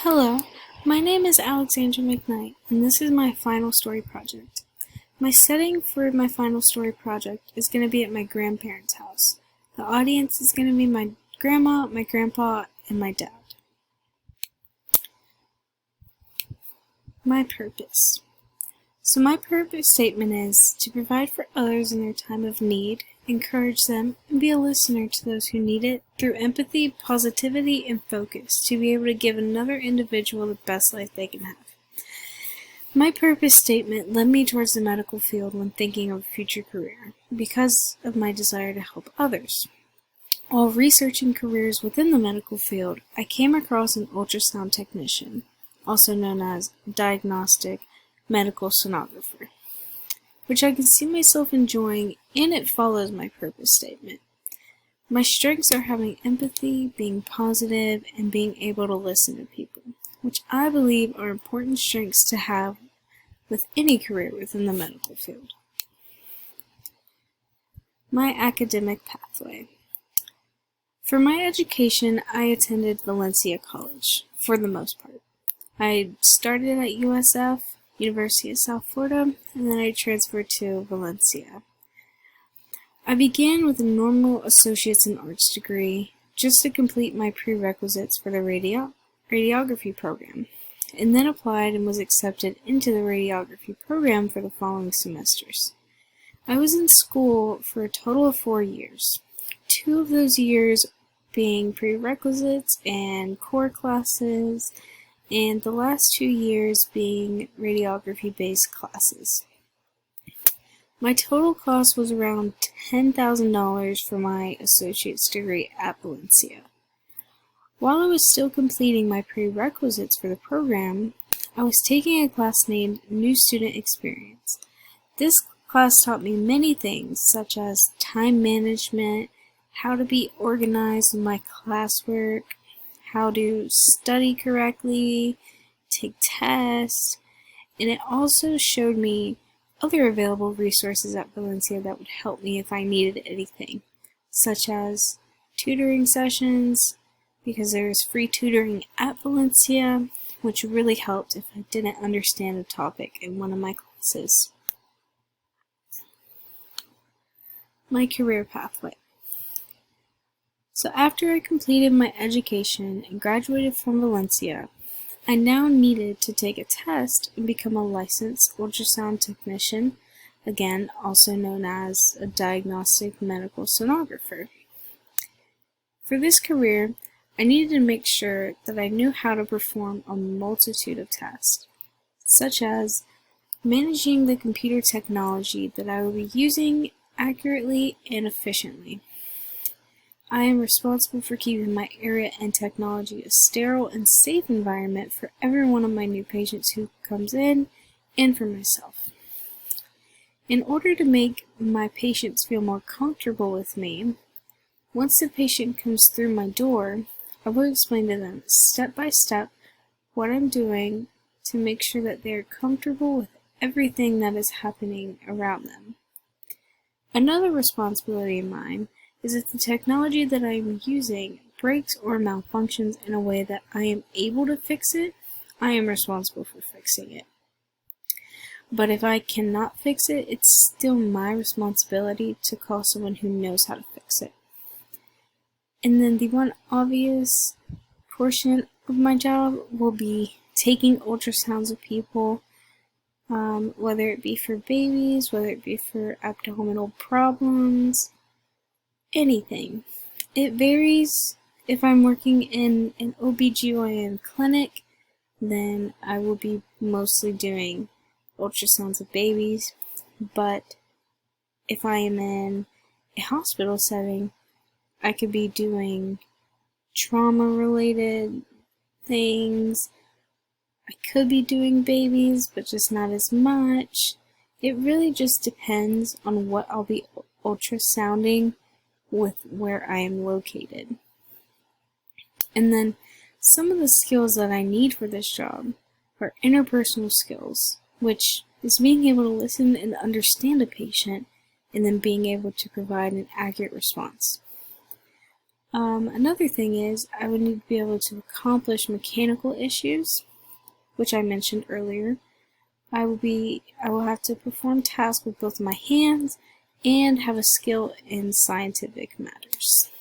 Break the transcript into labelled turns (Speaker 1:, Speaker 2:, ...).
Speaker 1: Hello, my name is Alexandra McKnight, and this is my final story project. My setting for my final story project is going to be at my grandparents' house. The audience is going to be my grandma, my grandpa, and my dad. My purpose. So my purpose statement is to provide for others in their time of need, encourage them, and be a listener to those who need it through empathy, positivity, and focus to be able to give another individual the best life they can have. My purpose statement led me towards the medical field when thinking of a future career because of my desire to help others. While researching careers within the medical field, I came across an ultrasound technician, also known as diagnostic medical sonographer, which I can see myself enjoying, and it follows my purpose statement. My strengths are having empathy, being positive, and being able to listen to people, which I believe are important strengths to have with any career within the medical field. My academic pathway. For my education, I attended Valencia College, for the most part. I started at USF, University of South Florida, and then I transferred to Valencia. I began with a normal Associates in Arts degree just to complete my prerequisites for the radiography program, and then applied and was accepted into the radiography program for the following semesters. I was in school for a total of 4 years, 2 of those years being prerequisites and core classes, and the last 2 years being radiography-based classes. My total cost was around $10,000 for my associate's degree at Valencia. While I was still completing my prerequisites for the program, I was taking a class named New Student Experience. This class taught me many things, such as time management, how to be organized in my classwork, how to study correctly, take tests, and it also showed me other available resources at Valencia that would help me if I needed anything, such as tutoring sessions, because there's free tutoring at Valencia, which really helped if I didn't understand a topic in one of my classes. My career pathway. So after I completed my education and graduated from Valencia, I now needed to take a test and become a licensed ultrasound technician, again also known as a diagnostic medical sonographer. For this career, I needed to make sure that I knew how to perform a multitude of tasks, such as managing the computer technology that I will be using accurately and efficiently. I am responsible for keeping my area and technology a sterile and safe environment for every one of my new patients who comes in, and for myself. In order to make my patients feel more comfortable with me, once the patient comes through my door, I will explain to them step by step what I'm doing to make sure that they are comfortable with everything that is happening around them. Another responsibility of mine is if the technology that I am using breaks or malfunctions in a way that I am able to fix it, I am responsible for fixing it. But if I cannot fix it, it's still my responsibility to call someone who knows how to fix it. And then the one obvious portion of my job will be taking ultrasounds of people, whether it be for babies, whether it be for abdominal problems, anything. It varies. If I'm working in an OBGYN clinic, then I will be mostly doing ultrasounds of babies, but if I am in a hospital setting, I could be doing trauma-related things. I could be doing babies, but just not as much. It really just depends on what I'll be ultrasounding with where I am located. And then some of the skills that I need for this job are interpersonal skills, which is being able to listen and understand a patient and then being able to provide an accurate response. Another thing is I would need to be able to accomplish mechanical issues, which I mentioned earlier. I will have to perform tasks with both my hands and have a skill in scientific matters.